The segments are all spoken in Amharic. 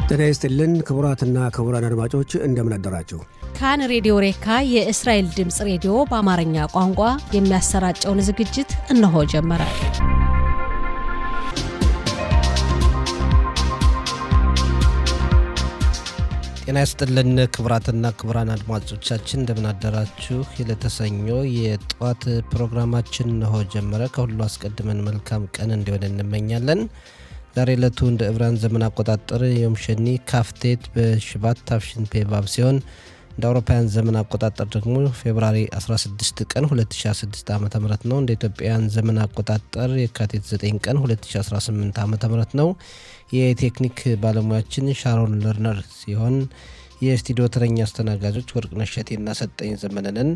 ጤና ይስጥልን ክቡራትና ክቡራን አድማጮች እንደምን አደራችሁ። ካን ሬዲዮ ሬካ የእስራኤል ድምጽ ሬዲዮ በአማርኛ ቋንቋ የሚያሰራጨውን ዝግጅት እነሆ ጀመረ። ጤና ይስጥልን ክቡራትና ክቡራን አድማጮቻችን እንደምን አደራችሁ። ለተሰኞ የጧት ፕሮግራማችን እነሆ ጀመረ። ከሁሉ አስቀድመን መልካም ቀን እንዲሆን እንመኛለን። ዛሬ ዕለቱ እንደ ዕብራን ዘመን አቆጣጠር ዮም ሸኒ ካፍቴት በሽባት ታፍሽን ፔቫብ ሲሆን እንደ አውሮፓውያን ዘመን አቆጣጠር ደግሞ ፌብሩዋሪ 16 ቀን 2016 ዓ.ም ነው። እንደ ኢትዮጵያውያን ዘመን አቆጣጠር የካቲት 9 ቀን 2018 ዓ.ም ነው። የቴክኒክ ባለሙያችን ሻሮን ለርነር ሲሆን የስቱዲዮ ተረኛ አስተናጋጆች ወርቅነሽ እሸቴና ሰጠኝ ዘመነን።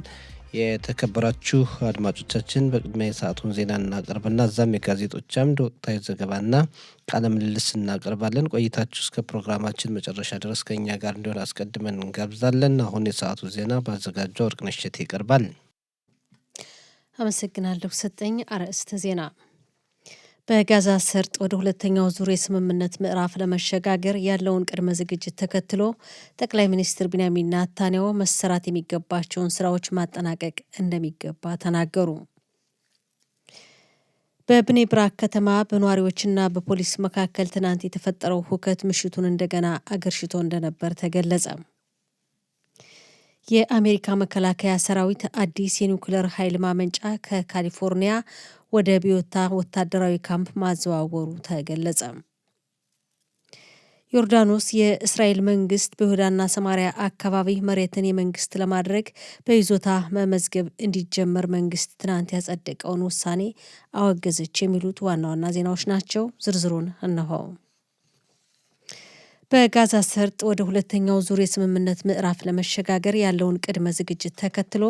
የተከበራችሁ አድማጮቻችን በቅድሚያ የሰዓቱን ዜና እናቀርብና እዛም የጋዜጦች አምድ ወቅታዊ ዘገባና ቃለ ምልልስ እናቀርባለን። ቆይታችሁ እስከ ፕሮግራማችን መጨረሻ ድረስ ከኛ ጋር እንዲሆን አስቀድመን እንጋብዛለን። አሁን የሰዓቱ ዜና ባዘጋጇ ወርቅነሽ እሸቴ ይቀርባል። አመሰግናለሁ ሰጠኝ። አርዕስተ ዜና። በጋዛ ሰርጥ ወደ ሁለተኛው ዙር የስምምነት ምዕራፍ ለመሸጋገር ያለውን ቅድመ ዝግጅት ተከትሎ ጠቅላይ ሚኒስትር ቢንያሚን ኔታንያሁ መሰራት የሚገባቸውን ስራዎች ማጠናቀቅ እንደሚገባ ተናገሩ። በብኔ ብራክ ከተማ በነዋሪዎችና በፖሊስ መካከል ትናንት የተፈጠረው ሁከት ምሽቱን እንደገና አገርሽቶ እንደነበር ተገለጸ። የአሜሪካ መከላከያ ሰራዊት አዲስ የኒውክሌር ኃይል ማመንጫ ከካሊፎርኒያ ወደ ቢዮታ ወታደራዊ ካምፕ ማዘዋወሩ ተገለጸ። ዮርዳኖስ የእስራኤል መንግስት በይሁዳና ሰማሪያ አካባቢ መሬትን የመንግስት ለማድረግ በይዞታ መመዝገብ እንዲጀመር መንግስት ትናንት ያጸደቀውን ውሳኔ አወገዘች። የሚሉት ዋና ዋና ዜናዎች ናቸው። ዝርዝሩን እነሆ። በጋዛ ሰርጥ ወደ ሁለተኛው ዙር የስምምነት ምዕራፍ ለመሸጋገር ያለውን ቅድመ ዝግጅት ተከትሎ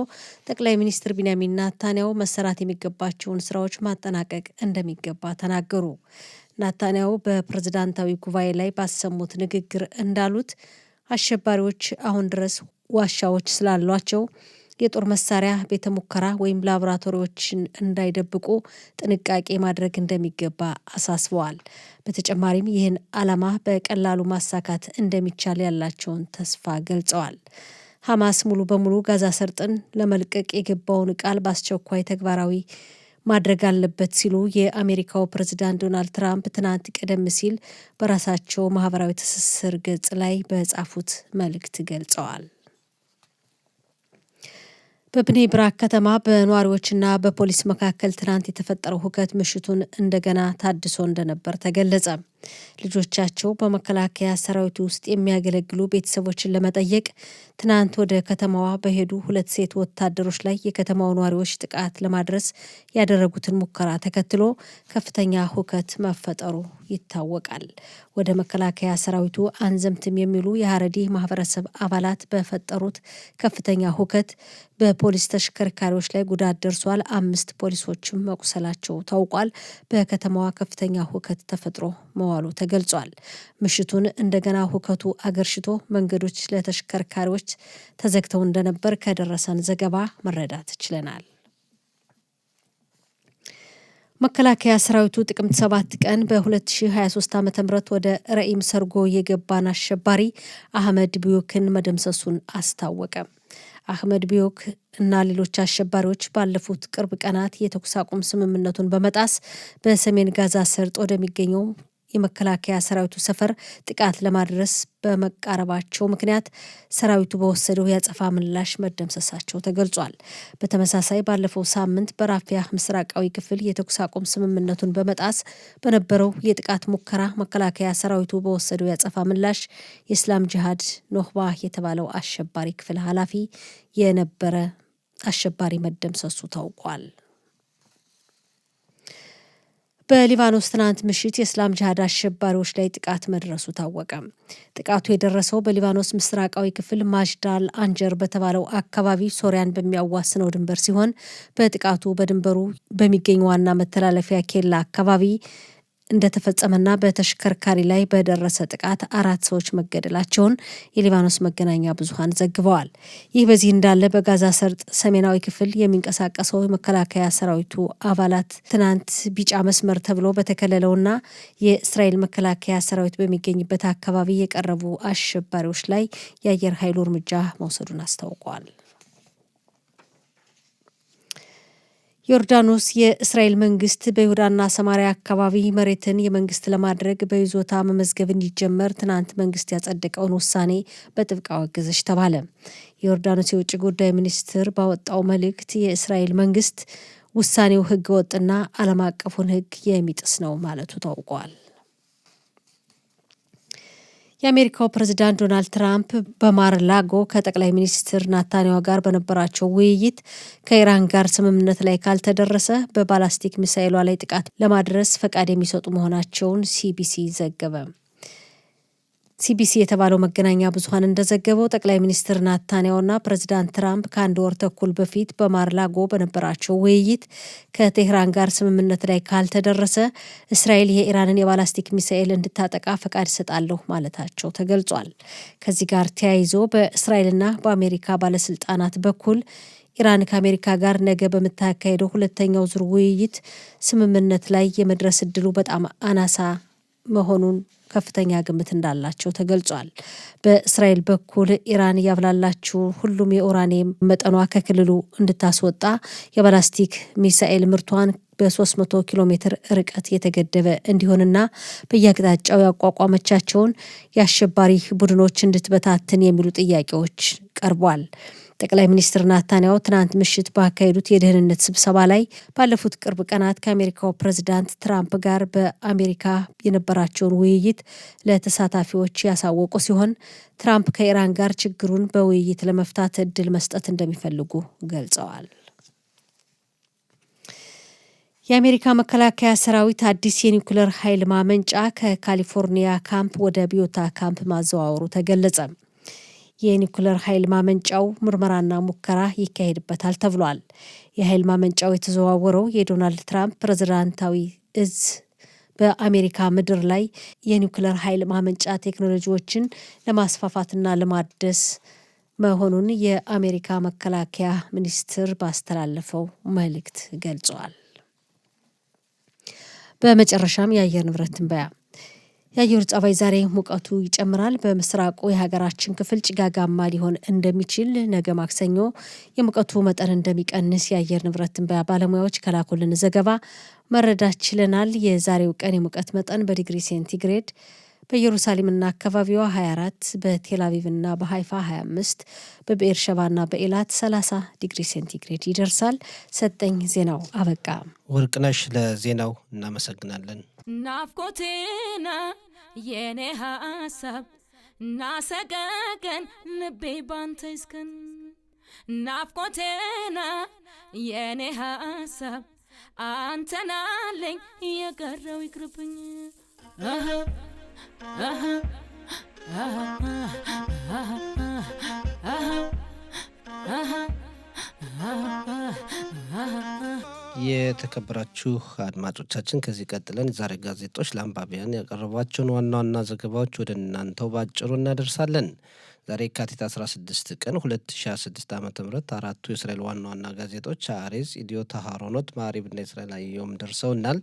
ጠቅላይ ሚኒስትር ቢንያሚን ኔታንያሁ መሰራት የሚገባቸውን ስራዎች ማጠናቀቅ እንደሚገባ ተናገሩ። ኔታንያሁ በፕሬዝዳንታዊ ጉባኤ ላይ ባሰሙት ንግግር እንዳሉት አሸባሪዎች አሁን ድረስ ዋሻዎች ስላሏቸው የጦር መሳሪያ ቤተ ሙከራ ወይም ላቦራቶሪዎችን እንዳይደብቁ ጥንቃቄ ማድረግ እንደሚገባ አሳስበዋል። በተጨማሪም ይህን ዓላማ በቀላሉ ማሳካት እንደሚቻል ያላቸውን ተስፋ ገልጸዋል። ሐማስ ሙሉ በሙሉ ጋዛ ሰርጥን ለመልቀቅ የገባውን ቃል በአስቸኳይ ተግባራዊ ማድረግ አለበት ሲሉ የአሜሪካው ፕሬዝዳንት ዶናልድ ትራምፕ ትናንት ቀደም ሲል በራሳቸው ማህበራዊ ትስስር ገጽ ላይ በጻፉት መልእክት ገልጸዋል። በብኔ ብራክ ከተማ በነዋሪዎችና በፖሊስ መካከል ትናንት የተፈጠረው ሁከት ምሽቱን እንደገና ታድሶ እንደነበር ተገለጸ። ልጆቻቸው በመከላከያ ሰራዊት ውስጥ የሚያገለግሉ ቤተሰቦችን ለመጠየቅ ትናንት ወደ ከተማዋ በሄዱ ሁለት ሴት ወታደሮች ላይ የከተማው ነዋሪዎች ጥቃት ለማድረስ ያደረጉትን ሙከራ ተከትሎ ከፍተኛ ሁከት መፈጠሩ ይታወቃል። ወደ መከላከያ ሰራዊቱ አንዘምትም የሚሉ የሀረዲ ማህበረሰብ አባላት በፈጠሩት ከፍተኛ ሁከት በፖሊስ ተሽከርካሪዎች ላይ ጉዳት ደርሷል። 5 ፖሊሶችም መቁሰላቸው ታውቋል። በከተማዋ ከፍተኛ ሁከት ተፈጥሮ መዋሉ ተገልጿል። ምሽቱን እንደገና ሁከቱ አገርሽቶ መንገዶች ለተሽከርካሪዎች ተዘግተው እንደነበር ከደረሰን ዘገባ መረዳት ችለናል። መከላከያ ሰራዊቱ ጥቅምት 7 ቀን በ2023 ዓ.ም ወደ ረኢም ሰርጎ የገባን አሸባሪ አህመድ ቢዮክን መደምሰሱን አስታወቀ። አህመድ ቢዮክ እና ሌሎች አሸባሪዎች ባለፉት ቅርብ ቀናት የተኩስ አቁም ስምምነቱን በመጣስ በሰሜን ጋዛ ሰርጥ ወደሚገኘው የመከላከያ ሰራዊቱ ሰፈር ጥቃት ለማድረስ በመቃረባቸው ምክንያት ሰራዊቱ በወሰደው ያጸፋ ምላሽ መደምሰሳቸው ተገልጿል። በተመሳሳይ ባለፈው ሳምንት በራፊያ ምስራቃዊ ክፍል የተኩስ አቁም ስምምነቱን በመጣስ በነበረው የጥቃት ሙከራ መከላከያ ሰራዊቱ በወሰደው ያጸፋ ምላሽ የእስላም ጂሃድ ኖህባ የተባለው አሸባሪ ክፍል ኃላፊ የነበረ አሸባሪ መደምሰሱ ታውቋል። በሊባኖስ ትናንት ምሽት የእስላም ጂሃድ አሸባሪዎች ላይ ጥቃት መድረሱ ታወቀ። ጥቃቱ የደረሰው በሊባኖስ ምስራቃዊ ክፍል ማጅዳል አንጀር በተባለው አካባቢ ሶሪያን በሚያዋስነው ድንበር ሲሆን በጥቃቱ በድንበሩ በሚገኝ ዋና መተላለፊያ ኬላ አካባቢ እንደተፈጸመና በተሽከርካሪ ላይ በደረሰ ጥቃት 4 ሰዎች መገደላቸውን የሊባኖስ መገናኛ ብዙሃን ዘግበዋል። ይህ በዚህ እንዳለ በጋዛ ሰርጥ ሰሜናዊ ክፍል የሚንቀሳቀሰው የመከላከያ ሰራዊቱ አባላት ትናንት ቢጫ መስመር ተብሎ በተከለለውና የእስራኤል መከላከያ ሰራዊት በሚገኝበት አካባቢ የቀረቡ አሸባሪዎች ላይ የአየር ኃይሉ እርምጃ መውሰዱን አስታውቋል። ዮርዳኖስ የእስራኤል መንግስት በይሁዳና ሰማሪያ አካባቢ መሬትን የመንግስት ለማድረግ በይዞታ መመዝገብ እንዲጀመር ትናንት መንግስት ያጸደቀውን ውሳኔ በጥብቅ አወገዘች ተባለ። የዮርዳኖስ የውጭ ጉዳይ ሚኒስትር ባወጣው መልእክት የእስራኤል መንግስት ውሳኔው ህገ ወጥና ዓለም አቀፉን ህግ የሚጥስ ነው ማለቱ ታውቋል። የአሜሪካው ፕሬዝዳንት ዶናልድ ትራምፕ በማር ላጎ ከጠቅላይ ሚኒስትር ናታንያሁ ጋር በነበራቸው ውይይት ከኢራን ጋር ስምምነት ላይ ካልተደረሰ በባላስቲክ ሚሳኤሏ ላይ ጥቃት ለማድረስ ፈቃድ የሚሰጡ መሆናቸውን ሲቢሲ ዘገበ። ሲቢሲ የተባለው መገናኛ ብዙሃን እንደዘገበው ጠቅላይ ሚኒስትር ናታንያሁና ፕሬዝዳንት ትራምፕ ከአንድ ወር ተኩል በፊት በማር ላጎ በነበራቸው ውይይት ከቴህራን ጋር ስምምነት ላይ ካልተደረሰ እስራኤል የኢራንን የባላስቲክ ሚሳኤል እንድታጠቃ ፈቃድ ይሰጣለሁ ማለታቸው ተገልጿል። ከዚህ ጋር ተያይዞ በእስራኤልና በአሜሪካ ባለስልጣናት በኩል ኢራን ከአሜሪካ ጋር ነገ በምታካሄደው ሁለተኛው ዙር ውይይት ስምምነት ላይ የመድረስ እድሉ በጣም አናሳ መሆኑን ከፍተኛ ግምት እንዳላቸው ተገልጿል። በእስራኤል በኩል ኢራን ያብላላችው ሁሉም የኡራኒየም መጠኗ ከክልሉ እንድታስወጣ የባላስቲክ ሚሳኤል ምርቷን በ300 ኪሎ ሜትር ርቀት የተገደበ እንዲሆንና በየአቅጣጫው ያቋቋመቻቸውን የአሸባሪ ቡድኖች እንድትበታትን የሚሉ ጥያቄዎች ቀርቧል። ጠቅላይ ሚኒስትር ናታንያሁ ትናንት ምሽት ባካሄዱት የደህንነት ስብሰባ ላይ ባለፉት ቅርብ ቀናት ከአሜሪካው ፕሬዝዳንት ትራምፕ ጋር በአሜሪካ የነበራቸውን ውይይት ለተሳታፊዎች ያሳወቁ ሲሆን ትራምፕ ከኢራን ጋር ችግሩን በውይይት ለመፍታት እድል መስጠት እንደሚፈልጉ ገልጸዋል። የአሜሪካ መከላከያ ሰራዊት አዲስ የኒውክሌር ኃይል ማመንጫ ከካሊፎርኒያ ካምፕ ወደ ቢዮታ ካምፕ ማዘዋወሩ ተገለጸ። የኒውክሌር ኃይል ማመንጫው ምርመራና ሙከራ ይካሄድበታል ተብሏል። የኃይል ማመንጫው የተዘዋወረው የዶናልድ ትራምፕ ፕሬዝዳንታዊ እዝ በአሜሪካ ምድር ላይ የኒውክሌር ኃይል ማመንጫ ቴክኖሎጂዎችን ለማስፋፋትና ለማደስ መሆኑን የአሜሪካ መከላከያ ሚኒስቴር ባስተላለፈው መልእክት ገልጿል። በመጨረሻም የአየር ንብረት ትንበያ። የአየር ጸባይ ዛሬ ሙቀቱ ይጨምራል። በምስራቁ የሀገራችን ክፍል ጭጋጋማ ሊሆን እንደሚችል፣ ነገ ማክሰኞ የሙቀቱ መጠን እንደሚቀንስ የአየር ንብረት ትንበያ ባለሙያዎች ከላኩልን ዘገባ መረዳት ችለናል። የዛሬው ቀን የሙቀት መጠን በዲግሪ ሴንቲግሬድ በኢየሩሳሌምና አካባቢዋ 24፣ በቴልአቪቭና በሃይፋ 25፣ በብኤርሸባና በኤላት 30 ዲግሪ ሴንቲግሬድ ይደርሳል። ሰጠኝ ዜናው አበቃ። ወርቅነሽ ለዜናው እናመሰግናለን። ናፍቆቴና የኔ ሀሳብ ናሰቀቀን ልቤ ባንተ ይስከን። ናፍቆቴና የኔ ሀሳብ አንተናለኝ የቀረው ይቅርብኝ። የተከበራችሁ አድማጮቻችን ከዚህ ቀጥለን ዛሬ ጋዜጦች ለአንባቢያን ያቀረቧቸውን ዋና ዋና ዘገባዎች ወደ እናንተው ባጭሩ እናደርሳለን። ዛሬ የካቲት 16 ቀን 2026 ዓ.ም አራቱ የእስራኤል ዋና ዋና ጋዜጦች አሬዝ፣ ኢዲዮት አሃሮኖት፣ ማዕሪብና እስራኤል አየሁም ደርሰውናል።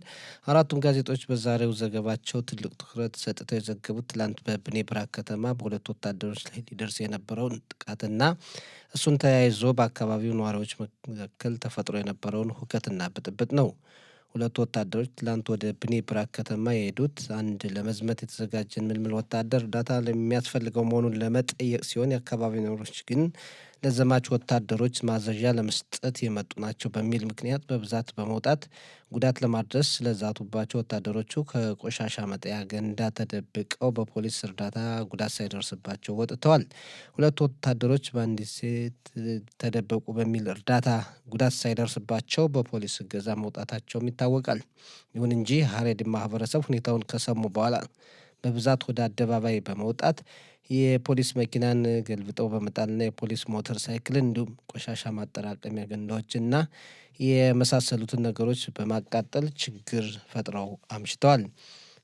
አራቱም ጋዜጦች በዛሬው ዘገባቸው ትልቅ ትኩረት ሰጥተው የዘገቡት ትላንት በብኔ ብራክ ከተማ በሁለት ወታደሮች ላይ ሊደርስ የነበረውን ጥቃትና እሱን ተያይዞ በአካባቢው ነዋሪዎች መካከል ተፈጥሮ የነበረውን ሁከትና ብጥብጥ ነው። ሁለቱ ወታደሮች ትላንት ወደ ብኔ ብራክ ከተማ የሄዱት አንድ ለመዝመት የተዘጋጀን ምልምል ወታደር እርዳታ ለሚያስፈልገው መሆኑን ለመጠየቅ ሲሆን የአካባቢው ነዋሪዎች ግን ለዘማች ወታደሮች ማዘዣ ለመስጠት የመጡ ናቸው በሚል ምክንያት በብዛት በመውጣት ጉዳት ለማድረስ ስለዛቱባቸው ወታደሮቹ ከቆሻሻ መጣያ ገንዳ ተደብቀው በፖሊስ እርዳታ ጉዳት ሳይደርስባቸው ወጥተዋል። ሁለቱ ወታደሮች በአንዲት ሴት ተደበቁ በሚል እርዳታ ጉዳት ሳይደርስባቸው በፖሊስ እገዛ መውጣታቸውም ይታወቃል። ይሁን እንጂ ሀሬድ ማህበረሰብ ሁኔታውን ከሰሙ በኋላ በብዛት ወደ አደባባይ በመውጣት የፖሊስ መኪናን ገልብጠው በመጣልና የፖሊስ ሞተር ሳይክልን እንዲሁም ቆሻሻ ማጠራቀሚያ ገንዳዎችና የመሳሰሉትን ነገሮች በማቃጠል ችግር ፈጥረው አምሽተዋል።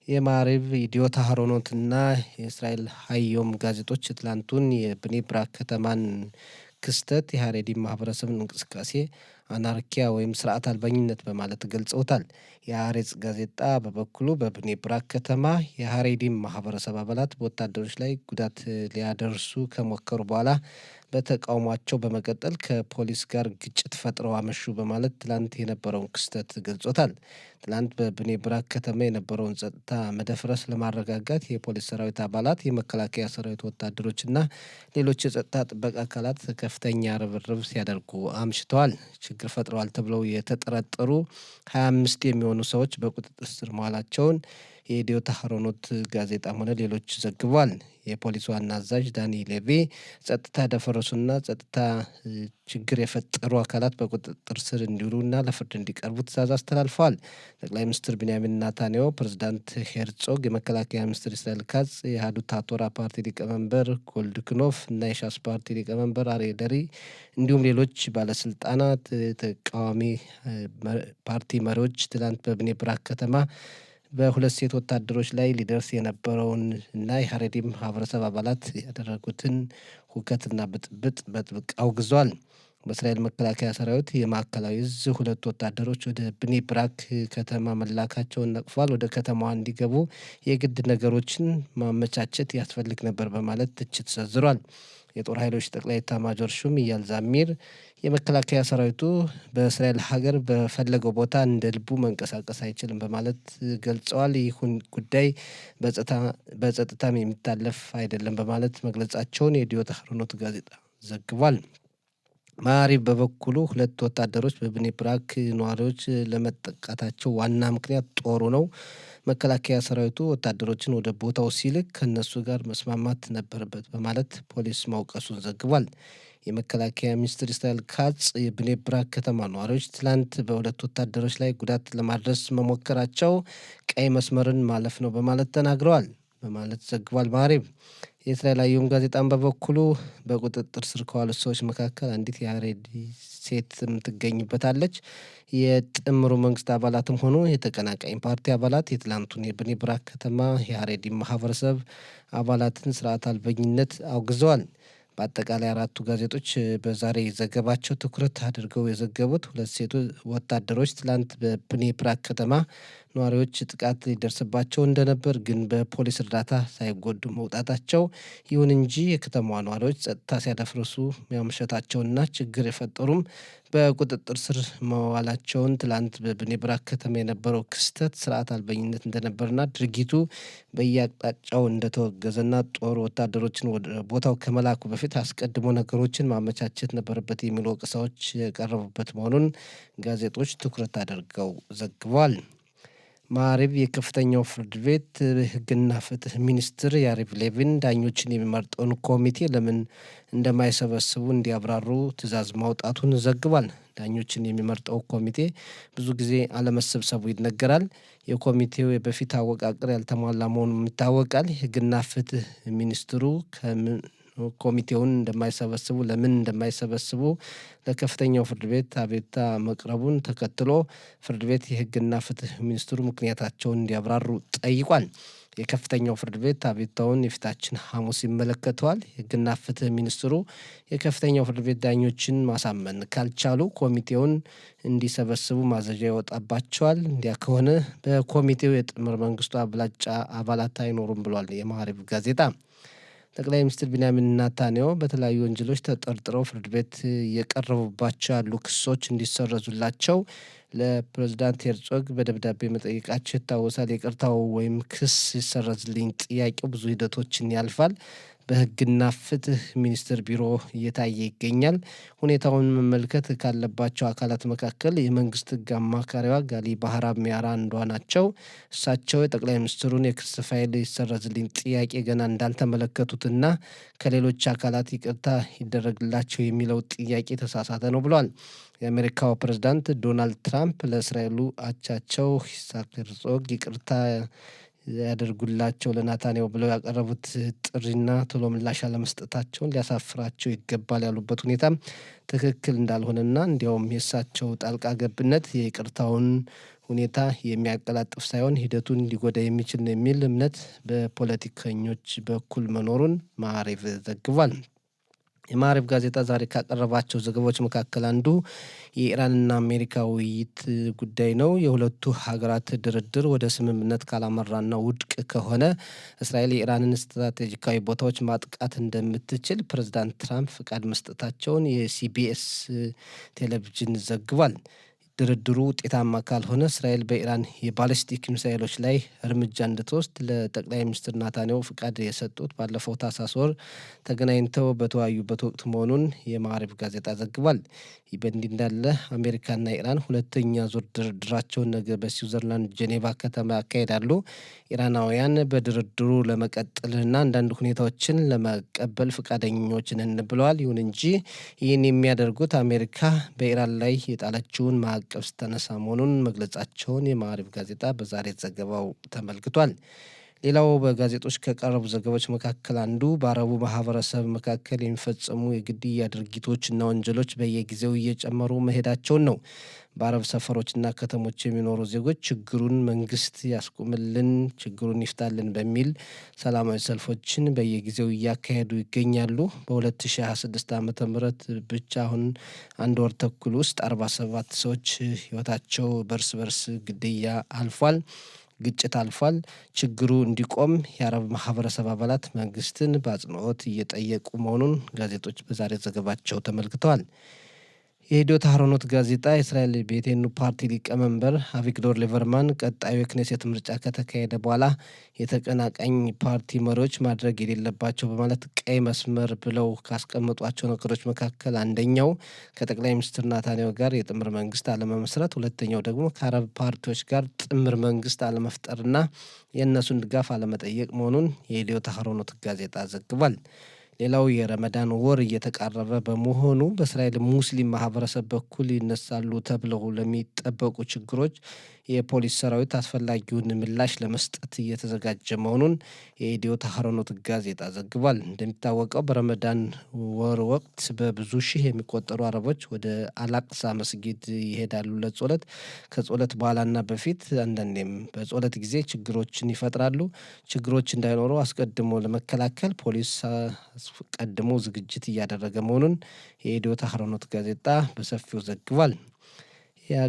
የማሪቭ ኢዲዮት አህሮኖትና የእስራኤል ሀዮም ጋዜጦች ትላንቱን የብኔ ብራክ ከተማን ክስተት የሀሬዲ ማህበረሰብን እንቅስቃሴ አናርኪያ ወይም ስርዓት አልበኝነት በማለት ገልጸውታል። የሀሬጽ ጋዜጣ በበኩሉ በብኔ ብራክ ከተማ የሀሬዲም ማህበረሰብ አባላት በወታደሮች ላይ ጉዳት ሊያደርሱ ከሞከሩ በኋላ በተቃውሟቸው በመቀጠል ከፖሊስ ጋር ግጭት ፈጥረው አመሹ በማለት ትላንት የነበረውን ክስተት ገልጾታል። ትላንት በብኔ ብራክ ከተማ የነበረውን ጸጥታ መደፍረስ ለማረጋጋት የፖሊስ ሰራዊት አባላት፣ የመከላከያ ሰራዊት ወታደሮችና ሌሎች የጸጥታ ጥበቃ አካላት ከፍተኛ ርብርብ ሲያደርጉ አምሽተዋል። ችግር ፈጥረዋል ተብለው የተጠረጠሩ 25 የሚሆኑ ሰዎች በቁጥጥር ስር መዋላቸውን የኢዲዮት አህሮኖት ጋዜጣም ሆነ ሌሎች ዘግቧል። የፖሊስ ዋና አዛዥ ዳኒ ሌቪ ጸጥታ ያደፈረሱና ጸጥታ ችግር የፈጠሩ አካላት በቁጥጥር ስር እንዲውሉና ለፍርድ እንዲቀርቡ ትዕዛዝ አስተላልፈዋል። ጠቅላይ ሚኒስትር ቢንያሚን ናታንያሁ፣ ፕሬዚዳንት ሄርጾግ፣ የመከላከያ ሚኒስትር እስራኤል ካትዝ፣ የአህዱት አቶራ ፓርቲ ሊቀመንበር ጎልድክኖፍ እና የሻስ ፓርቲ ሊቀመንበር አርዬ ደሪ እንዲሁም ሌሎች ባለስልጣናት፣ ተቃዋሚ ፓርቲ መሪዎች ትላንት በብኔ ብራክ ከተማ በሁለት ሴት ወታደሮች ላይ ሊደርስ የነበረውን እና የሀሬዲም ማህበረሰብ አባላት ያደረጉትን ሁከትና ብጥብጥ በጥብቅ አውግዟል። በእስራኤል መከላከያ ሰራዊት የማዕከላዊ እዝ 2 ወታደሮች ወደ ብኔ ብራክ ከተማ መላካቸውን ነቅፏል። ወደ ከተማዋ እንዲገቡ የግድ ነገሮችን ማመቻቸት ያስፈልግ ነበር በማለት ትችት ሰንዝሯል። የጦር ኃይሎች ጠቅላይ ኤታማዦር ሹም ኢያል ዛሚር የመከላከያ ሰራዊቱ በእስራኤል ሀገር በፈለገው ቦታ እንደ ልቡ መንቀሳቀስ አይችልም በማለት ገልጸዋል። ይህ ጉዳይ በጸጥታም የሚታለፍ አይደለም በማለት መግለጻቸውን የኢዲዮት አህሮኖት ጋዜጣ ዘግቧል። ማሪቭ በበኩሉ 2 ወታደሮች በብኔ ብራክ ነዋሪዎች ለመጠቃታቸው ዋና ምክንያት ጦሩ ነው። መከላከያ ሰራዊቱ ወታደሮችን ወደ ቦታው ሲልክ ከእነሱ ጋር መስማማት ነበረበት በማለት ፖሊስ መውቀሱን ዘግቧል። የመከላከያ ሚኒስትር እስራኤል ካትዝ የብኔ ብራክ ከተማ ነዋሪዎች ትላንት በ2 ወታደሮች ላይ ጉዳት ለማድረስ መሞከራቸው ቀይ መስመርን ማለፍ ነው በማለት ተናግረዋል በማለት ዘግቧል። ማሪቭ የእስራኤል ሀዮም ጋዜጣን በበኩሉ በቁጥጥር ስር ከዋሉት ሰዎች መካከል አንዲት የሀሬዲ ሴት ትገኝበታለች። የጥምሩ መንግስት አባላትም ሆኑ የተቀናቃኝ ፓርቲ አባላት የትላንቱን የብኔ ብራክ ከተማ የሀሬዲ ማህበረሰብ አባላትን ስርዓት አልበኝነት አውግዘዋል። በአጠቃላይ 4ቱ ጋዜጦች በዛሬ ዘገባቸው ትኩረት አድርገው የዘገቡት 2 ሴት ወታደሮች ትላንት በብኔ ብራክ ከተማ ነዋሪዎች ጥቃት ሊደርስባቸው እንደነበር ግን በፖሊስ እርዳታ ሳይጎዱ መውጣታቸው፣ ይሁን እንጂ የከተማዋ ነዋሪዎች ጸጥታ ሲያደፍርሱ ማምሸታቸውና ችግር የፈጠሩም በቁጥጥር ስር መዋላቸውን ትላንት በብኔ ብራክ ከተማ የነበረው ክስተት ስርዓት አልበኝነት እንደነበርና ድርጊቱ በየአቅጣጫው እንደተወገዘና ጦር ወታደሮችን ወደ ቦታው ከመላኩ በፊት አስቀድሞ ነገሮችን ማመቻቸት ነበረበት የሚሉ ወቀሳዎች የቀረቡበት መሆኑን ጋዜጦች ትኩረት አድርገው ዘግበዋል። ማሪቭ የከፍተኛው ፍርድ ቤት ሕግና ፍትህ ሚኒስትር ያሪቭ ሌቪን ዳኞችን የሚመርጠውን ኮሚቴ ለምን እንደማይሰበስቡ እንዲያብራሩ ትዕዛዝ ማውጣቱን ዘግቧል። ዳኞችን የሚመርጠው ኮሚቴ ብዙ ጊዜ አለመሰብሰቡ ይነገራል። የኮሚቴው የበፊት አወቃቀር ያልተሟላ መሆኑ ይታወቃል። ሕግና ፍትህ ሚኒስትሩ ኮሚቴውን እንደማይሰበስቡ ለምን እንደማይሰበስቡ ለከፍተኛው ፍርድ ቤት አቤቱታ መቅረቡን ተከትሎ ፍርድ ቤት የሕግና ፍትህ ሚኒስትሩ ምክንያታቸውን እንዲያብራሩ ጠይቋል። የከፍተኛው ፍርድ ቤት አቤቱታውን የፊታችን ሐሙስ ይመለከተዋል። የሕግና ፍትህ ሚኒስትሩ የከፍተኛው ፍርድ ቤት ዳኞችን ማሳመን ካልቻሉ ኮሚቴውን እንዲሰበስቡ ማዘዣ ይወጣባቸዋል። እንዲያ ከሆነ በኮሚቴው የጥምር መንግስቱ አብላጫ አባላት አይኖሩም ብሏል የማሪቭ ጋዜጣ። ጠቅላይ ሚኒስትር ቢንያሚን ናታንያሁ በተለያዩ ወንጀሎች ተጠርጥረው ፍርድ ቤት የቀረቡባቸው ያሉ ክሶች እንዲሰረዙላቸው ለፕሬዚዳንት ሄርጾግ በደብዳቤ መጠየቃቸው ይታወሳል። ይቅርታው ወይም ክስ ይሰረዝልኝ ጥያቄው ብዙ ሂደቶችን ያልፋል። በሕግና ፍትህ ሚኒስቴር ቢሮ እየታየ ይገኛል። ሁኔታውን መመልከት ካለባቸው አካላት መካከል የመንግስት ሕግ አማካሪዋ ጋሊ ባህራብ ሚያራ አንዷ ናቸው። እሳቸው የጠቅላይ ሚኒስትሩን የክስ ፋይል ይሰረዝልኝ ጥያቄ ገና እንዳልተመለከቱትና ከሌሎች አካላት ይቅርታ ይደረግላቸው የሚለው ጥያቄ ተሳሳተ ነው ብሏል። የአሜሪካው ፕሬዝዳንት ዶናልድ ትራምፕ ለእስራኤሉ አቻቸው ይስሐቅ ሄርዞግ ይቅርታ ያደርጉላቸው ለናታንያሁ ብለው ያቀረቡት ጥሪና ቶሎ ምላሽ አለመስጠታቸውን ሊያሳፍራቸው ይገባል ያሉበት ሁኔታ ትክክል እንዳልሆነና እንዲያውም የእሳቸው ጣልቃ ገብነት የይቅርታውን ሁኔታ የሚያቀላጥፍ ሳይሆን ሂደቱን ሊጎዳ የሚችል ነው የሚል እምነት በፖለቲከኞች በኩል መኖሩን ማዕሬቭ ዘግቧል። የማዕሬቭ ጋዜጣ ዛሬ ካቀረባቸው ዘገባዎች መካከል አንዱ የኢራንና አሜሪካ ውይይት ጉዳይ ነው። የሁለቱ ሀገራት ድርድር ወደ ስምምነት ካላመራና ውድቅ ከሆነ እስራኤል የኢራንን ስትራቴጂካዊ ቦታዎች ማጥቃት እንደምትችል ፕሬዚዳንት ትራምፕ ፍቃድ መስጠታቸውን የሲቢኤስ ቴሌቪዥን ዘግቧል። ድርድሩ ውጤታማ ካልሆነ እስራኤል በኢራን የባሊስቲክ ሚሳይሎች ላይ እርምጃ እንድትወስድ ለጠቅላይ ሚኒስትር ናታንያሁ ፍቃድ የሰጡት ባለፈው ታህሳስ ወር ተገናኝተው በተወያዩበት ወቅት መሆኑን የማዕሬቭ ጋዜጣ ዘግቧል። ይህ በእንዲህ እንዳለ አሜሪካና ኢራን ሁለተኛ ዙር ድርድራቸውን ነገ በስዊዘርላንድ ጄኔቫ ከተማ ያካሂዳሉ። ኢራናውያን በድርድሩ ለመቀጠልና አንዳንድ ሁኔታዎችን ለመቀበል ፈቃደኞች ነን ብለዋል። ይሁን እንጂ ይህን የሚያደርጉት አሜሪካ በኢራን ላይ የጣለችውን ማዕቀብ ስተነሳ መሆኑን መግለጻቸውን የማዕሬቭ ጋዜጣ በዛሬ ዘገባው ተመልክቷል። ሌላው በጋዜጦች ከቀረቡ ዘገባዎች መካከል አንዱ በአረቡ ማህበረሰብ መካከል የሚፈጸሙ የግድያ ድርጊቶችና ወንጀሎች በየጊዜው እየጨመሩ መሄዳቸውን ነው። በአረብ ሰፈሮችና ከተሞች የሚኖሩ ዜጎች ችግሩን መንግስት ያስቁምልን፣ ችግሩን ይፍታልን በሚል ሰላማዊ ሰልፎችን በየጊዜው እያካሄዱ ይገኛሉ። በ2026 ዓ.ም ብቻ አሁን አንድ ወር ተኩል ውስጥ 47 ሰዎች ህይወታቸው በእርስ በርስ ግድያ አልፏል፣ ግጭት አልፏል። ችግሩ እንዲቆም የአረብ ማህበረሰብ አባላት መንግስትን በአጽንኦት እየጠየቁ መሆኑን ጋዜጦች በዛሬ ዘገባቸው ተመልክተዋል። የኢዲዮት አህሮኖት ጋዜጣ የእስራኤል ቤቴኑ ፓርቲ ሊቀመንበር አቪግዶር ሊበርማን ቀጣዩ የክኔሴት ምርጫ ከተካሄደ በኋላ የተቀናቃኝ ፓርቲ መሪዎች ማድረግ የሌለባቸው በማለት ቀይ መስመር ብለው ካስቀመጧቸው ነገሮች መካከል አንደኛው ከጠቅላይ ሚኒስትር ናታንያሁ ጋር የጥምር መንግስት አለመመስረት፣ ሁለተኛው ደግሞ ከአረብ ፓርቲዎች ጋር ጥምር መንግስት አለመፍጠርና የእነሱን ድጋፍ አለመጠየቅ መሆኑን የኢዲዮት አህሮኖት ጋዜጣ ዘግቧል። ሌላው የረመዳን ወር እየተቃረበ በመሆኑ በእስራኤል ሙስሊም ማህበረሰብ በኩል ይነሳሉ ተብለው ለሚጠበቁ ችግሮች የፖሊስ ሰራዊት አስፈላጊውን ምላሽ ለመስጠት እየተዘጋጀ መሆኑን የኢዲዮት አህሮኖት ጋዜጣ ዘግቧል። እንደሚታወቀው በረመዳን ወር ወቅት በብዙ ሺህ የሚቆጠሩ አረቦች ወደ አላቅሳ መስጊድ ይሄዳሉ ለጸሎት። ከጸሎት በኋላና በፊት አንዳንዴም በጸሎት ጊዜ ችግሮችን ይፈጥራሉ። ችግሮች እንዳይኖሩ አስቀድሞ ለመከላከል ፖሊስ ቀድሞ ዝግጅት እያደረገ መሆኑን የኢዲዮት አህሮኖት ጋዜጣ በሰፊው ዘግቧል።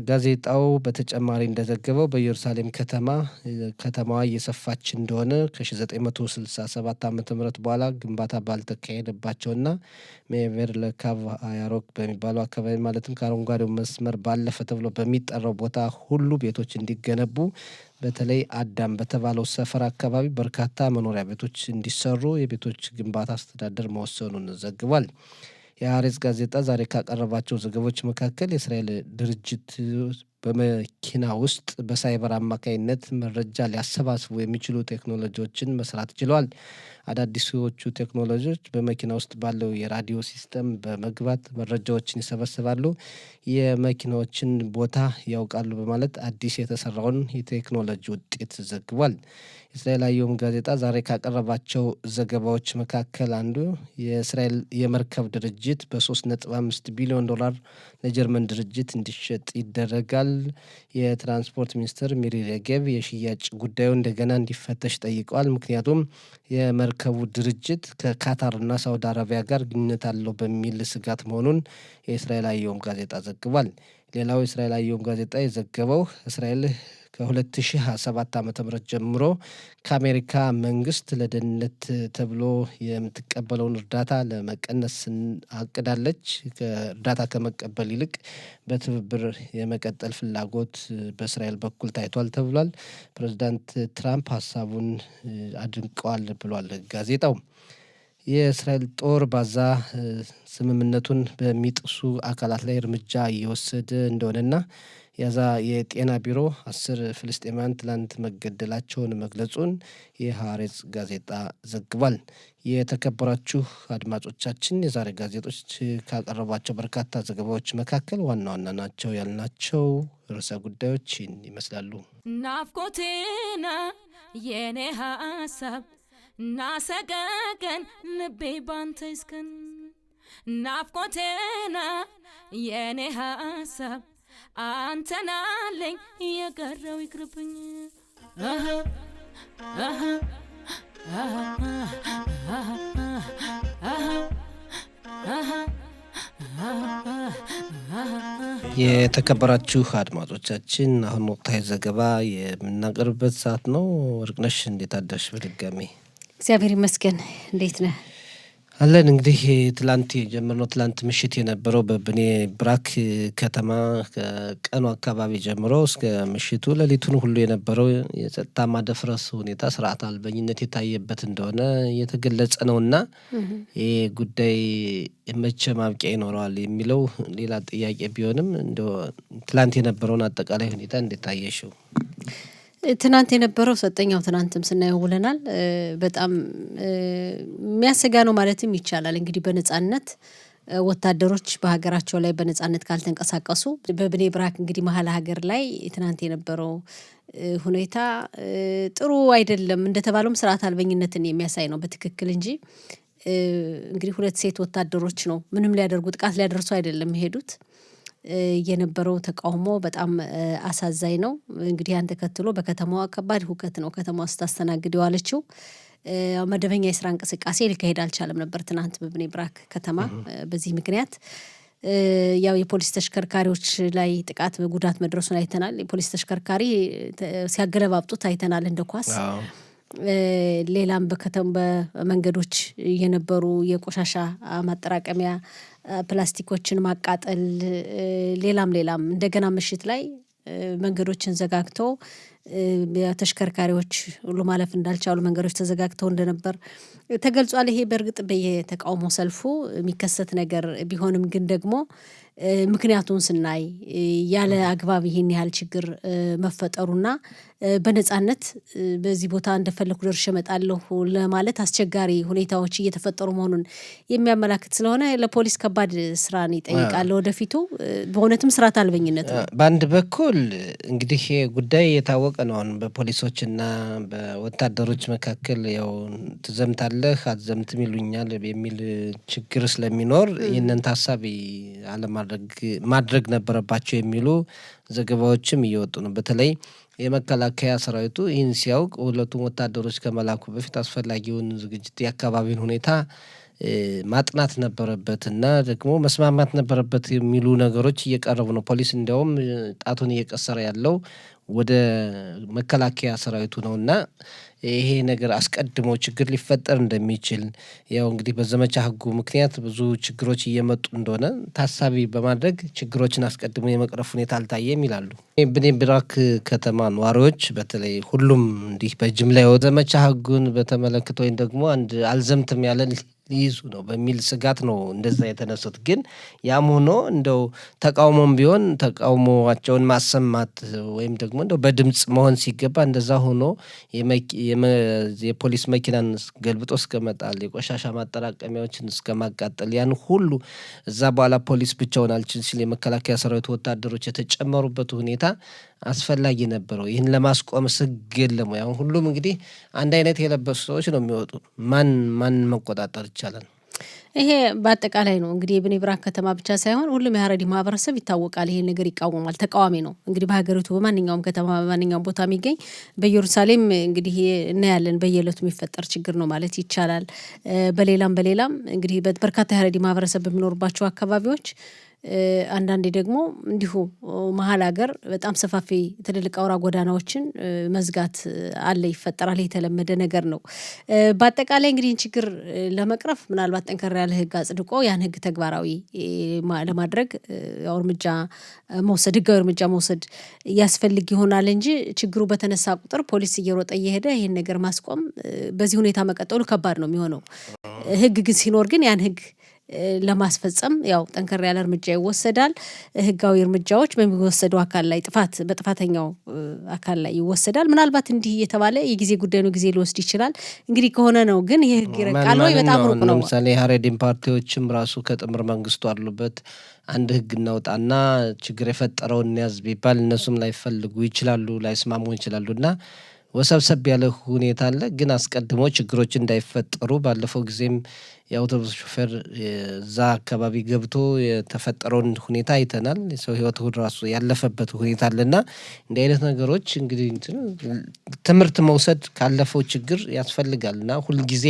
ጋዜጣው በተጨማሪ እንደዘገበው በኢየሩሳሌም ከተማዋ እየሰፋች እንደሆነ ከ1967 ዓ.ም በኋላ ግንባታ ባልተካሄደባቸውና ሜቬር ለካቭ አያሮክ በሚባለው አካባቢ ማለትም ከአረንጓዴው መስመር ባለፈ ተብሎ በሚጠራው ቦታ ሁሉ ቤቶች እንዲገነቡ በተለይ አዳም በተባለው ሰፈር አካባቢ በርካታ መኖሪያ ቤቶች እንዲሰሩ የቤቶች ግንባታ አስተዳደር መወሰኑን ዘግቧል። የሀሬጽ ጋዜጣ ዛሬ ካቀረባቸው ዘገቦች መካከል የእስራኤል ድርጅት በመኪና ውስጥ በሳይበር አማካኝነት መረጃ ሊያሰባስቡ የሚችሉ ቴክኖሎጂዎችን መስራት ችለዋል። አዳዲሶቹ ቴክኖሎጂዎች በመኪና ውስጥ ባለው የራዲዮ ሲስተም በመግባት መረጃዎችን ይሰበስባሉ፣ የመኪናዎችን ቦታ ያውቃሉ በማለት አዲስ የተሰራውን የቴክኖሎጂ ውጤት ዘግቧል። የእስራኤል አየም ጋዜጣ ዛሬ ካቀረባቸው ዘገባዎች መካከል አንዱ የእስራኤል የመርከብ ድርጅት በ3.5 ቢሊዮን ዶላር ለጀርመን ድርጅት እንዲሸጥ ይደረጋል። የትራንስፖርት ሚኒስትር ሚሪ ሬጌቭ የሽያጭ ጉዳዩ እንደገና እንዲፈተሽ ጠይቀዋል። ምክንያቱም የመርከቡ ድርጅት ከካታርና ሳውዲ አረቢያ ጋር ግንኙነት አለው በሚል ስጋት መሆኑን የእስራኤል አየም ጋዜጣ ዘግቧል። ሌላው የእስራኤል አየም ጋዜጣ የዘገበው እስራኤል ከ2027 ዓ.ም ጀምሮ ከአሜሪካ መንግስት ለደህንነት ተብሎ የምትቀበለውን እርዳታ ለመቀነስ አቅዳለች። እርዳታ ከመቀበል ይልቅ በትብብር የመቀጠል ፍላጎት በእስራኤል በኩል ታይቷል ተብሏል። ፕሬዚዳንት ትራምፕ ሀሳቡን አድንቀዋል ብሏል ጋዜጣው። የእስራኤል ጦር ባዛ ስምምነቱን በሚጥሱ አካላት ላይ እርምጃ እየወሰደ እንደሆነና የዛ የጤና ቢሮ 10 ፍልስጤማውያን ትላንት መገደላቸውን መግለጹን የሐሬጽ ጋዜጣ ዘግቧል። የተከበራችሁ አድማጮቻችን የዛሬ ጋዜጦች ካቀረቧቸው በርካታ ዘገባዎች መካከል ዋና ዋና ናቸው ያልናቸው ርዕሰ ጉዳዮች ይመስላሉ። ናፍቆቴና የኔ ሀሳብ ናሰቀቀን ልቤ ባንተ ይስከን ናፍቆቴና የኔ ሀሳብ አንተናለኝ የቀረው ይቅርብኝ የተከበራችሁ አድማጮቻችን አሁን ወቅታዊ ዘገባ የምናቀርብበት ሰዓት ነው። ወርቅነሽ እንዴት አደርሽ? በድጋሚ እግዚአብሔር ይመስገን። እንዴት ነህ? አለን። እንግዲህ ትላንት የጀመርነው ትላንት ምሽት የነበረው በብኔ ብራክ ከተማ ከቀኑ አካባቢ ጀምሮ እስከ ምሽቱ ሌሊቱን ሁሉ የነበረው የጸጥታ ማደፍረስ ሁኔታ ስርዓት አልበኝነት የታየበት እንደሆነ እየተገለጸ ነውና ይህ ጉዳይ መቼ ማብቂያ ይኖረዋል የሚለው ሌላ ጥያቄ ቢሆንም እንደው ትላንት የነበረውን አጠቃላይ ሁኔታ እንዴት ታየሽው? ትናንት የነበረው ሰጠኛው ትናንትም ስናየው ውለናል። በጣም የሚያሰጋ ነው ማለትም ይቻላል። እንግዲህ በነጻነት ወታደሮች በሀገራቸው ላይ በነጻነት ካልተንቀሳቀሱ በብኔ ብራክ እንግዲህ መሀል ሀገር ላይ ትናንት የነበረው ሁኔታ ጥሩ አይደለም። እንደተባለውም ስርዓት አልበኝነትን የሚያሳይ ነው በትክክል እንጂ እንግዲህ 2 ሴት ወታደሮች ነው ምንም ሊያደርጉ ጥቃት ሊያደርሱ አይደለም የሄዱት። የነበረው ተቃውሞ በጣም አሳዛኝ ነው። እንግዲህ ያን ተከትሎ በከተማዋ ከባድ ሁከት ነው ከተማዋ ስታስተናግድ የዋለችው። መደበኛ የስራ እንቅስቃሴ ሊካሄድ አልቻለም ነበር ትናንት በብኔ ብራክ ከተማ። በዚህ ምክንያት ያው የፖሊስ ተሽከርካሪዎች ላይ ጥቃት ጉዳት መድረሱን አይተናል። የፖሊስ ተሽከርካሪ ሲያገለባብጡት አይተናል እንደ ኳስ። ሌላም በመንገዶች የነበሩ የቆሻሻ ማጠራቀሚያ ፕላስቲኮችን ማቃጠል ሌላም እንደገና ምሽት ላይ መንገዶችን ዘጋግተው ተሽከርካሪዎች ሁሉ ማለፍ እንዳልቻሉ መንገዶች ተዘጋግተው እንደነበር ተገልጿል። ይሄ በእርግጥ በየተቃውሞ ሰልፉ የሚከሰት ነገር ቢሆንም ግን ደግሞ ምክንያቱን ስናይ ያለ አግባብ ይሄን ያህል ችግር መፈጠሩና በነጻነት በዚህ ቦታ እንደፈለኩ ደርሼ እመጣለሁ ለማለት አስቸጋሪ ሁኔታዎች እየተፈጠሩ መሆኑን የሚያመላክት ስለሆነ ለፖሊስ ከባድ ስራን ይጠይቃል ወደፊቱ። በእውነትም ስርዓት አልበኝነት ነው። በአንድ በኩል እንግዲህ ጉዳይ የታወቀ ነው። በፖሊሶችና በወታደሮች መካከል ያው ትዘምታለህ አትዘምትም ይሉኛል የሚል ችግር ስለሚኖር ይህንን ታሳቢ ማድረግ ነበረባቸው የሚሉ ዘገባዎችም እየወጡ ነው። በተለይ የመከላከያ ሰራዊቱ ይህን ሲያውቅ ሁለቱም ወታደሮች ከመላኩ በፊት አስፈላጊውን ዝግጅት የአካባቢውን ሁኔታ ማጥናት ነበረበት እና ደግሞ መስማማት ነበረበት የሚሉ ነገሮች እየቀረቡ ነው። ፖሊስ እንዲያውም ጣቱን እየቀሰረ ያለው ወደ መከላከያ ሰራዊቱ ነውና ይሄ ነገር አስቀድሞ ችግር ሊፈጠር እንደሚችል ያው እንግዲህ በዘመቻ ህጉ ምክንያት ብዙ ችግሮች እየመጡ እንደሆነ ታሳቢ በማድረግ ችግሮችን አስቀድሞ የመቅረፍ ሁኔታ አልታየም ይላሉ። ብኔ ብራክ ከተማ ነዋሪዎች በተለይ ሁሉም እንዲህ በጅምላ ዘመቻ ህጉን በተመለከተ ወይም ደግሞ አንድ አልዘምትም ያለን ሊይዙ ነው በሚል ስጋት ነው እንደዛ የተነሱት። ግን ያም ሆኖ እንደው ተቃውሞም ቢሆን ተቃውሞዋቸውን ማሰማት ወይም ደግሞ እንደው በድምጽ መሆን ሲገባ እንደዛ ሆኖ የፖሊስ መኪናን ገልብጦ እስከመጣል የቆሻሻ ማጠራቀሚያዎችን እስከማቃጠል ያን ሁሉ እዛ በኋላ ፖሊስ ብቻውን አልችል ሲል የመከላከያ ሰራዊት ወታደሮች የተጨመሩበት ሁኔታ አስፈላጊ ነበረው። ይህን ለማስቆም ህግ የለም። አሁን ሁሉም እንግዲህ አንድ አይነት የለበሱ ሰዎች ነው የሚወጡ። ማን መቆጣጠር ይቻላል? ይሄ በአጠቃላይ ነው እንግዲህ የብኔ ብራክ ከተማ ብቻ ሳይሆን ሁሉም የሀረሪ ማህበረሰብ ይታወቃል። ይሄን ነገር ይቃወማል፣ ተቃዋሚ ነው። እንግዲህ በሀገሪቱ በማንኛውም ከተማ በማንኛውም ቦታ የሚገኝ በኢየሩሳሌም እንግዲህ እናያለን በየዕለቱ የሚፈጠር ችግር ነው ማለት ይቻላል። በሌላም እንግዲህ በርካታ የሀረሪ ማህበረሰብ በሚኖርባቸው አካባቢዎች አንዳንዴ ደግሞ እንዲሁ መሀል ሀገር በጣም ሰፋፊ ትልልቅ አውራ ጎዳናዎችን መዝጋት አለ፣ ይፈጠራል። የተለመደ ነገር ነው። በአጠቃላይ እንግዲህ ችግር ለመቅረፍ ምናልባት ጠንከር ያለ ህግ አጽድቆ ያን ህግ ተግባራዊ ለማድረግ እርምጃ መውሰድ፣ ህጋዊ እርምጃ መውሰድ ያስፈልግ ይሆናል እንጂ ችግሩ በተነሳ ቁጥር ፖሊስ እየሮጠ እየሄደ ይህን ነገር ማስቆም በዚህ ሁኔታ መቀጠሉ ከባድ ነው የሚሆነው። ህግ ግን ሲኖር ግን ያን ህግ ለማስፈጸም ያው ጠንከር ያለ እርምጃ ይወሰዳል። ህጋዊ እርምጃዎች በሚወሰደው አካል ላይ በጥፋተኛው አካል ላይ ይወሰዳል። ምናልባት እንዲህ እየተባለ የጊዜ ጉዳይ ነው፣ ጊዜ ሊወስድ ይችላል። እንግዲህ ከሆነ ነው። ግን ይህ ህግ ይረቃል ወይ? በጣም ሩቅ ነው። ለምሳሌ ሀሬዲን ፓርቲዎችም ራሱ ከጥምር መንግስቱ አሉበት አንድ ህግ እናውጣና ችግር የፈጠረውን እንያዝ ቢባል እነሱም ላይፈልጉ ይችላሉ፣ ላይስማሙ ይችላሉ እና ወሰብሰብ ያለ ሁኔታ አለ። ግን አስቀድሞ ችግሮች እንዳይፈጠሩ ባለፈው ጊዜም የአውቶቡስ ሾፌር እዛ አካባቢ ገብቶ የተፈጠረውን ሁኔታ አይተናል። የሰው ህይወት ራሱ ያለፈበት ሁኔታ አለና እንዲህ አይነት ነገሮች እንግዲህ ትምህርት መውሰድ ካለፈው ችግር ያስፈልጋል እና ሁልጊዜ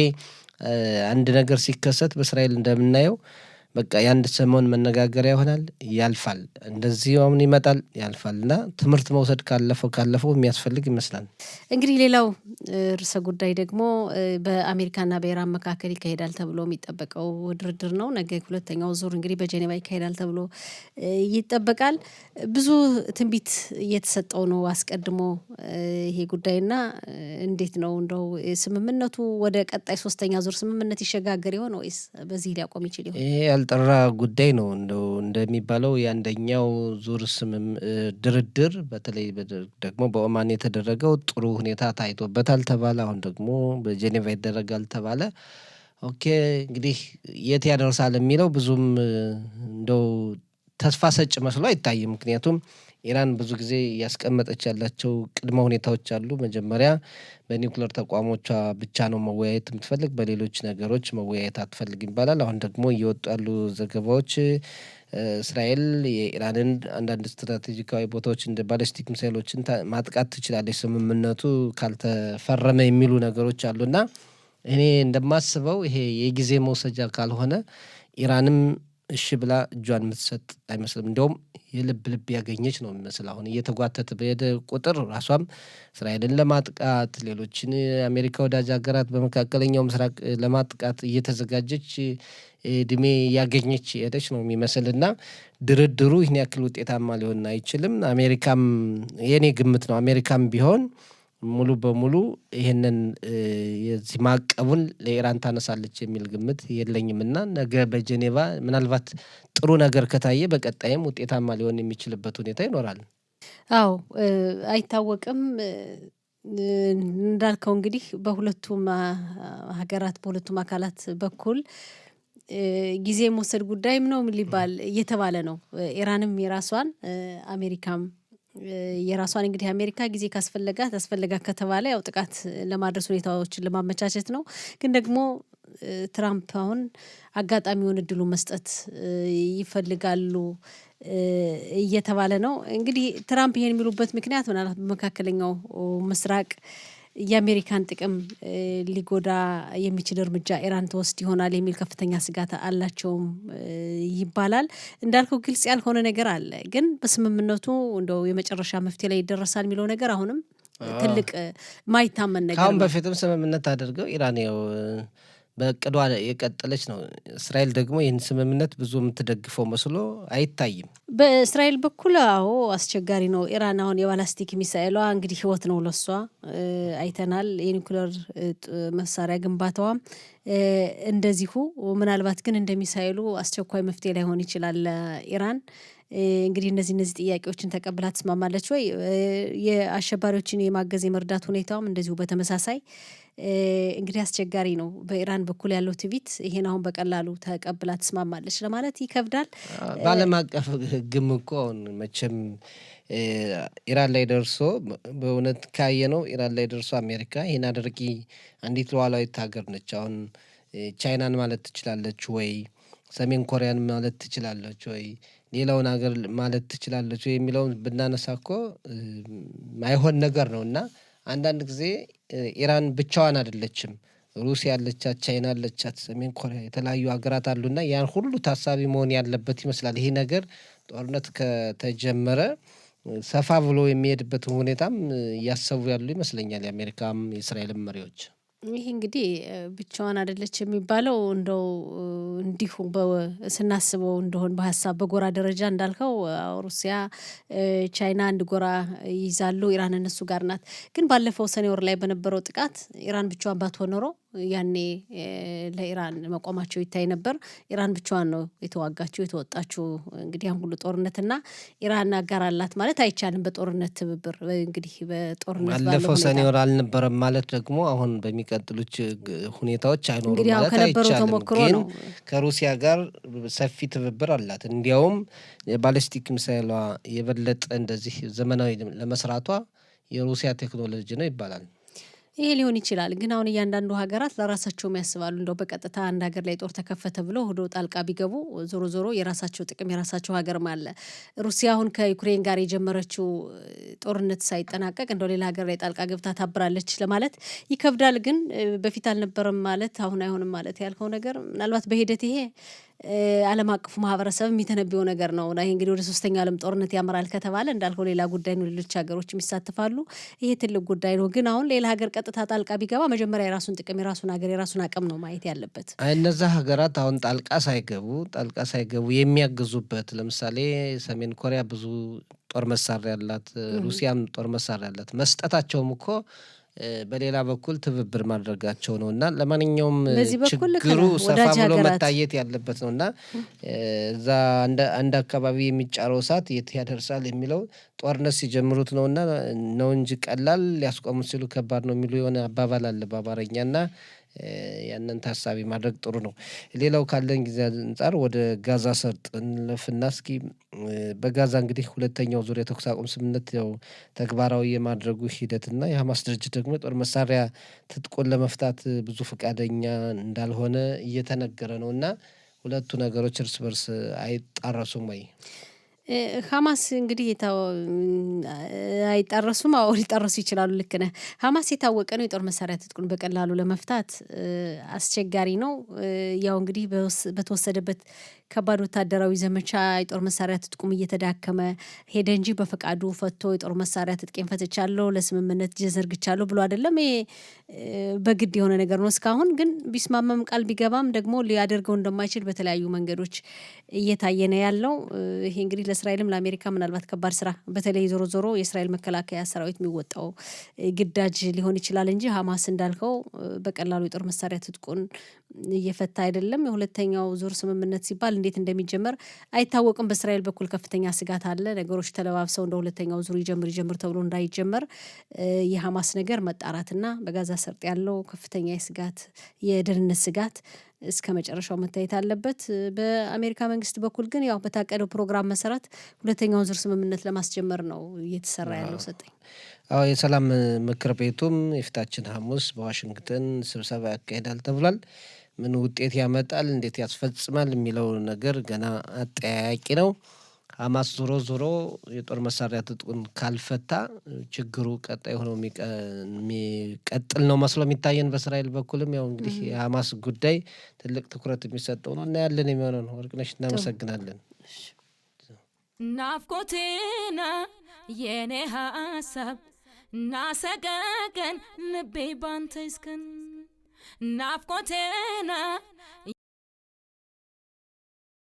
አንድ ነገር ሲከሰት በእስራኤል እንደምናየው በቃ የአንድ ሰሞን መነጋገሪያ ይሆናል፣ ያልፋል። እንደዚህ አሁን ይመጣል፣ ያልፋል እና ትምህርት መውሰድ ካለፈው የሚያስፈልግ ይመስላል። እንግዲህ ሌላው ርዕሰ ጉዳይ ደግሞ በአሜሪካና በኢራን መካከል ይካሄዳል ተብሎ የሚጠበቀው ድርድር ነው። ነገ ሁለተኛው ዙር እንግዲህ በጄኔቫ ይካሄዳል ተብሎ ይጠበቃል። ብዙ ትንቢት እየተሰጠው ነው አስቀድሞ ይሄ ጉዳይና እንዴት ነው እንደው ስምምነቱ ወደ ቀጣይ ሶስተኛ ዙር ስምምነት ይሸጋገር ይሆን ወይስ በዚህ ሊያቆም ይችል ይሆን? ያልጠራ ጉዳይ ነው። እንደሚባለው የአንደኛው ዙር ድርድር በተለይ ደግሞ በኦማን የተደረገው ጥሩ ሁኔታ ታይቶበታል ተባለ። አሁን ደግሞ በጄኔቫ ይደረጋል ተባለ። ኦኬ እንግዲህ የት ያደርሳል የሚለው ብዙም እንደው ተስፋ ሰጭ መስሎ አይታይም። ምክንያቱም ኢራን ብዙ ጊዜ እያስቀመጠች ያላቸው ቅድመ ሁኔታዎች አሉ። መጀመሪያ በኒውክሌር ተቋሞቿ ብቻ ነው መወያየት የምትፈልግ፣ በሌሎች ነገሮች መወያየት አትፈልግ ይባላል። አሁን ደግሞ እየወጡ ያሉ ዘገባዎች እስራኤል የኢራንን አንዳንድ ስትራቴጂካዊ ቦታዎች እንደ ባሊስቲክ ሚሳይሎችን ማጥቃት ትችላለች ስምምነቱ ካልተፈረመ የሚሉ ነገሮች አሉና እኔ እንደማስበው ይሄ የጊዜ መውሰጃ ካልሆነ ኢራንም እሺ ብላ እጇን የምትሰጥ አይመስልም። እንዲያውም የልብ ያገኘች ነው የሚመስል። አሁን እየተጓተተ በሄደ ቁጥር ራሷም እስራኤልን ለማጥቃት ሌሎችን አሜሪካ ወዳጅ ሀገራት በመካከለኛው ምስራቅ ለማጥቃት እየተዘጋጀች እድሜ ያገኘች ሄደች ነው የሚመስል እና ድርድሩ ይህን ያክል ውጤታማ ሊሆን አይችልም። አሜሪካም የኔ ግምት ነው አሜሪካም ቢሆን ሙሉ በሙሉ ይህንን የዚህ ማዕቀቡን ለኢራን ታነሳለች የሚል ግምት የለኝም እና ነገ በጄኔቫ ምናልባት ጥሩ ነገር ከታየ በቀጣይም ውጤታማ ሊሆን የሚችልበት ሁኔታ ይኖራል። አዎ አይታወቅም። እንዳልከው እንግዲህ በሁለቱም ሀገራት በሁለቱም አካላት በኩል ጊዜ መውሰድ ጉዳይም ነው ሊባል እየተባለ ነው። ኢራንም የራሷን አሜሪካም የራሷን እንግዲህ አሜሪካ ጊዜ ካስፈለጋት ከተባለ ያው ጥቃት ለማድረስ ሁኔታዎችን ለማመቻቸት ነው። ግን ደግሞ ትራምፕ አሁን አጋጣሚውን እድሉን መስጠት ይፈልጋሉ እየተባለ ነው። እንግዲህ ትራምፕ ይሄን የሚሉበት ምክንያት ምናልባት በመካከለኛው ምስራቅ የአሜሪካን ጥቅም ሊጎዳ የሚችል እርምጃ ኢራን ተወስድ ይሆናል የሚል ከፍተኛ ስጋት አላቸውም ይባላል። እንዳልከው ግልጽ ያልሆነ ነገር አለ። ግን በስምምነቱ እንደው የመጨረሻ መፍትሄ ላይ ይደረሳል የሚለው ነገር አሁንም ትልቅ ማይታመን ነገር ነው። አሁን በፊትም ስምምነት አድርገው ኢራን ያው በእቅዷ የቀጠለች ነው። እስራኤል ደግሞ ይህን ስምምነት ብዙ የምትደግፈው መስሎ አይታይም። በእስራኤል በኩል አዎ አስቸጋሪ ነው። ኢራን አሁን የባላስቲክ ሚሳኤሏ እንግዲህ ህይወት ነው ለሷ አይተናል። የኒውክሌር መሳሪያ ግንባታዋም እንደዚሁ ምናልባት ግን እንደሚሳኤሉ አስቸኳይ መፍትሄ ላይሆን ይችላል ኢራን። እንግዲህ እነዚህ ጥያቄዎችን ተቀብላ ትስማማለች ወይ? የአሸባሪዎችን የማገዝ የመርዳት ሁኔታውም እንደዚሁ በተመሳሳይ እንግዲህ አስቸጋሪ ነው። በኢራን በኩል ያለው ትዕቢት ይሄን አሁን በቀላሉ ተቀብላ ትስማማለች ለማለት ይከብዳል። በዓለም አቀፍ ህግም እኮ አሁን መቼም ኢራን ላይ ደርሶ በእውነት ካየ ነው ኢራን ላይ ደርሶ አሜሪካ ይህን አድርጊ አንዲት ሉዓላዊት ሀገር ነች። አሁን ቻይናን ማለት ትችላለች ወይ? ሰሜን ኮሪያን ማለት ትችላለች ወይ? ሌላውን ሀገር ማለት ትችላለች ወይ የሚለውን ብናነሳ እኮ ማይሆን ነገር ነው እና አንዳንድ ጊዜ ኢራን ብቻዋን አይደለችም። ሩሲያ አለቻት፣ ቻይና አለቻት፣ ሰሜን ኮሪያ የተለያዩ ሀገራት አሉና ያን ሁሉ ታሳቢ መሆን ያለበት ይመስላል። ይሄ ነገር ጦርነት ከተጀመረ ሰፋ ብሎ የሚሄድበትን ሁኔታም እያሰቡ ያሉ ይመስለኛል የአሜሪካም የእስራኤልም መሪዎች። ይህ እንግዲህ ብቻዋን አይደለች የሚባለው እንደው እንዲሁ ስናስበው እንደሆን በሀሳብ በጎራ ደረጃ እንዳልከው ሩሲያ፣ ቻይና አንድ ጎራ ይይዛሉ፣ ኢራን እነሱ ጋር ናት። ግን ባለፈው ሰኔ ወር ላይ በነበረው ጥቃት ኢራን ብቻዋን ባትሆን ኖሮ ያኔ ለኢራን መቆማቸው ይታይ ነበር። ኢራን ብቻዋን ነው የተዋጋችው የተወጣችው። እንግዲህ ያን ሁሉ ጦርነትና ኢራን አጋር አላት ማለት አይቻልም። በጦርነት ትብብር እንግዲህ በጦርነት ባለፈው ሰኔ ወር አልነበረም ማለት ደግሞ አሁን በሚቀጥሉት ሁኔታዎች አይኖሩም እንግዲህ ማለት ከነበረው አይቻልም። ተሞክሮ ግን ነው። ከሩሲያ ጋር ሰፊ ትብብር አላት። እንዲያውም የባሊስቲክ ሚሳይሏ የበለጠ እንደዚህ ዘመናዊ ለመስራቷ የሩሲያ ቴክኖሎጂ ነው ይባላል። ይሄ ሊሆን ይችላል። ግን አሁን እያንዳንዱ ሀገራት ለራሳቸውም ያስባሉ። እንደው በቀጥታ አንድ ሀገር ላይ ጦር ተከፈተ ብሎ ሆዶ ጣልቃ ቢገቡ ዞሮ ዞሮ የራሳቸው ጥቅም የራሳቸው ሀገርም አለ። ሩሲያ አሁን ከዩክሬን ጋር የጀመረችው ጦርነት ሳይጠናቀቅ እንደው ሌላ ሀገር ላይ ጣልቃ ገብታ ታብራለች ለማለት ይከብዳል። ግን በፊት አልነበረም ማለት አሁን አይሆንም ማለት ያልከው ነገር ምናልባት በሂደት ይሄ ዓለም አቀፉ ማህበረሰብ የሚተነብየው ነገር ነው። ይሄ እንግዲህ ወደ ሶስተኛው ዓለም ጦርነት ያመራል ከተባለ እንዳልከው ሌላ ጉዳይ ነው። ሌሎች ሀገሮችም ይሳተፋሉ። ይሄ ትልቅ ጉዳይ ነው። ግን አሁን ሌላ ሀገር ቀጥታ ጣልቃ ቢገባ መጀመሪያ የራሱን ጥቅም የራሱን ሀገር የራሱን አቅም ነው ማየት ያለበት። እነዛ ሀገራት አሁን ጣልቃ ሳይገቡ የሚያግዙበት ለምሳሌ ሰሜን ኮሪያ ብዙ ጦር መሳሪያ ያላት፣ ሩሲያም ጦር መሳሪያ ያላት መስጠታቸውም እኮ በሌላ በኩል ትብብር ማድረጋቸው ነው። እና ለማንኛውም ችግሩ ሰፋ ብሎ መታየት ያለበት ነው። እና እዛ አንድ አካባቢ የሚጫረው እሳት የት ያደርሳል የሚለው ጦርነት ሲጀምሩት ነው እና ነው እንጂ ቀላል ሊያስቆሙት ሲሉ ከባድ ነው የሚሉ የሆነ አባባል አለ በአማርኛ እና ያንን ታሳቢ ማድረግ ጥሩ ነው። ሌላው ካለን ጊዜ አንጻር ወደ ጋዛ ሰርጥ እንለፍና እስኪ በጋዛ እንግዲህ ሁለተኛው ዙር የተኩስ አቁም ስምምነት ያው ተግባራዊ የማድረጉ ሂደትና የሐማስ ድርጅት ደግሞ የጦር መሳሪያ ትጥቁን ለመፍታት ብዙ ፈቃደኛ እንዳልሆነ እየተነገረ ነው እና ሁለቱ ነገሮች እርስ በርስ አይጣረሱም ወይ? ሐማስ እንግዲህ አይጣረሱም። አዎ ሊጣረሱ ይችላሉ። ልክ ነህ። ሐማስ የታወቀ ነው የጦር መሳሪያ ትጥቁን በቀላሉ ለመፍታት አስቸጋሪ ነው። ያው እንግዲህ በተወሰደበት ከባድ ወታደራዊ ዘመቻ የጦር መሳሪያ ትጥቁም እየተዳከመ ሄደ እንጂ በፈቃዱ ፈቶ የጦር መሳሪያ ትጥቄን ፈትቻለሁ ለስምምነት ዘርግቻለሁ ብሎ አይደለም። ይሄ በግድ የሆነ ነገር ነው። እስካሁን ግን ቢስማመም ቃል ቢገባም ደግሞ ሊያደርገው እንደማይችል በተለያዩ መንገዶች እየታየ ነው ያለው። ይሄ እንግዲህ ለእስራኤልም ለአሜሪካ ምናልባት ከባድ ስራ በተለይ ዞሮ ዞሮ የእስራኤል መከላከያ ሰራዊት የሚወጣው ግዳጅ ሊሆን ይችላል እንጂ ሐማስ እንዳልከው በቀላሉ የጦር መሳሪያ ትጥቁን እየፈታ አይደለም። የሁለተኛው ዙር ስምምነት ሲባል እንዴት እንደሚጀመር አይታወቅም። በእስራኤል በኩል ከፍተኛ ስጋት አለ። ነገሮች ተለባብሰው እንደ ሁለተኛው ዙር ይጀምር ተብሎ እንዳይጀመር የሐማስ ነገር መጣራትና በጋዛ ሰርጥ ያለው ከፍተኛ የስጋት የደህንነት ስጋት እስከ መጨረሻው መታየት አለበት። በአሜሪካ መንግስት በኩል ግን ያው በታቀደው ፕሮግራም መሰረት ሁለተኛውን ዙር ስምምነት ለማስጀመር ነው እየተሰራ ያለው። ሰጠኝ የሰላም ምክር ቤቱም የፊታችን ሐሙስ በዋሽንግተን ስብሰባ ያካሄዳል ተብሏል። ምን ውጤት ያመጣል፣ እንዴት ያስፈጽማል የሚለው ነገር ገና አጠያያቂ ነው። ሐማስ ዞሮ የጦር መሳሪያ ትጥቁን ካልፈታ ችግሩ ቀጣይ ሆኖ የሚቀጥል ነው መስሎ የሚታየን። በእስራኤል በኩልም ያው እንግዲህ የሐማስ ጉዳይ ትልቅ ትኩረት የሚሰጠው ነው እና ያለን የሚሆነው ነው። ወርቅነሽ እናመሰግናለን። ናፍቆቴና የኔ ሀሳብ ናሰቀቀን ልቤ ባንተ ይስከን ናፍቆቴና